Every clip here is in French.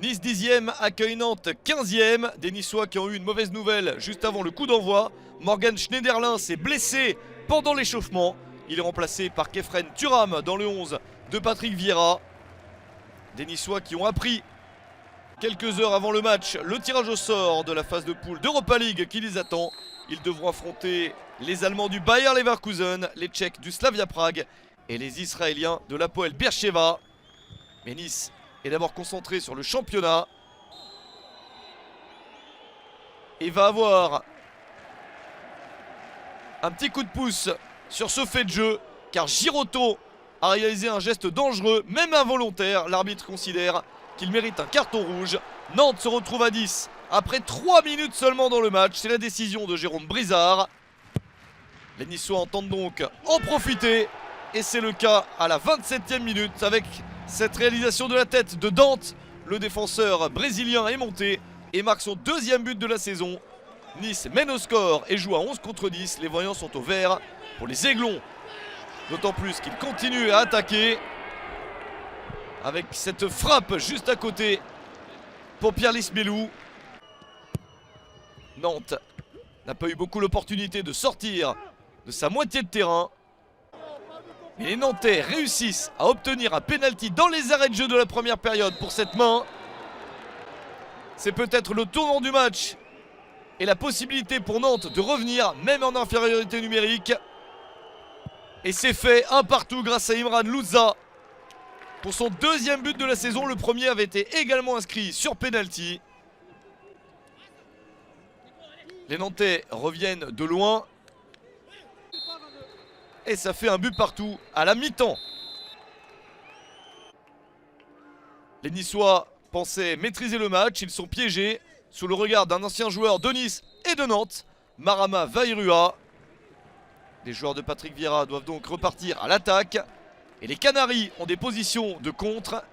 Nice 10e accueille Nantes 15e. Des Niçois qui ont eu une mauvaise nouvelle juste avant le coup d'envoi. Morgan Schneiderlin s'est blessé pendant l'échauffement. Il est remplacé par Khéphren Thuram dans le 11 de Patrick Vieira. Des Niçois qui ont appris quelques heures avant le match le tirage au sort de la phase de poule d'Europa League qui les attend. Ils devront affronter les Allemands du Bayer Leverkusen, les Tchèques du Slavia Prague et les Israéliens de l'Hapoel Beersheva. Mais Nice est d'abord concentré sur le championnat et va avoir un petit coup de pouce sur ce fait de jeu car Girotto a réalisé un geste dangereux, même involontaire. L'arbitre considère qu'il mérite un carton rouge. Nantes se retrouve à 10 après 3 minutes seulement dans le match. C'est la décision de Jérôme Brizard. Les Niçois entendent donc en profiter et c'est le cas à la 27e minute avec cette réalisation de la tête de Dante. Le défenseur brésilien est monté et marque son deuxième but de la saison. Nice mène au score et joue à 11 contre 10. Les voyants sont au vert pour les Aiglons. D'autant plus qu'ils continuent à attaquer avec cette frappe juste à côté pour Pierre Lismelou. Nantes n'a pas eu beaucoup l'opportunité de sortir de sa moitié de terrain. Et les Nantais réussissent à obtenir un pénalty dans les arrêts de jeu de la première période pour cette main. C'est peut-être le tournant du match et la possibilité pour Nantes de revenir même en infériorité numérique. Et c'est fait, un partout grâce à Imran Louza pour son deuxième but de la saison. Le premier avait été également inscrit sur pénalty. Les Nantais reviennent de loin. Et ça fait un but partout à la mi-temps. Les Niçois pensaient maîtriser le match. Ils sont piégés sous le regard d'un ancien joueur de Nice et de Nantes, Marama Vairua. Les joueurs de Patrick Vieira doivent donc repartir à l'attaque. Et les Canaries ont des positions de contre.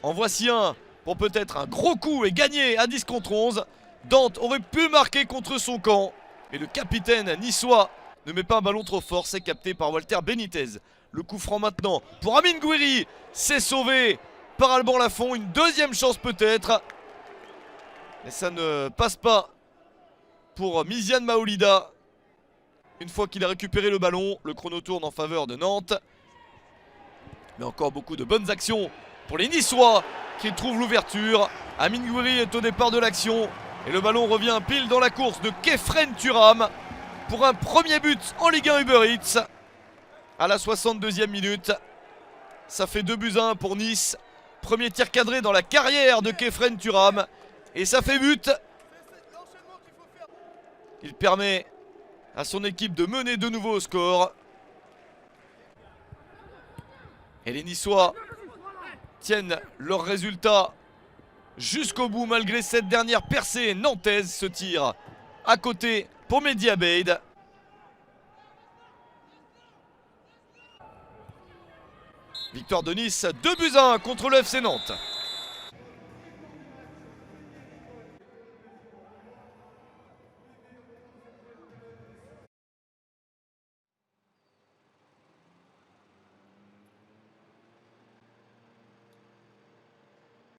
En voici un pour peut-être un gros coup et gagner à 10 contre 11. Dante aurait pu marquer contre son camp. Mais le capitaine niçois ne met pas un ballon trop fort. C'est capté par Walter Benitez. Le coup franc maintenant pour Amine Gouiri. C'est sauvé par Alban Lafont. Une deuxième chance peut-être. Mais ça ne passe pas pour Miziane Maolida. Une fois qu'il a récupéré le ballon, le chrono tourne en faveur de Nantes. Mais encore beaucoup de bonnes actions pour les Niçois qui trouvent l'ouverture. Amine Gouiri est au départ de l'action. Et le ballon revient pile dans la course de Khéphren Thuram pour un premier but en Ligue 1 Uber Eats. À la 62e minute. Ça fait 2-1 pour Nice. Premier tir cadré dans la carrière de Khéphren Thuram. Et ça fait but. Il permet à son équipe de mener de nouveau au score. Et les Niçois tiennent leur résultat jusqu'au bout malgré cette dernière percée nantaise. Ce tir à côté pour Mehdi Abeid. Victoire de Nice 2-1 contre le FC Nantes.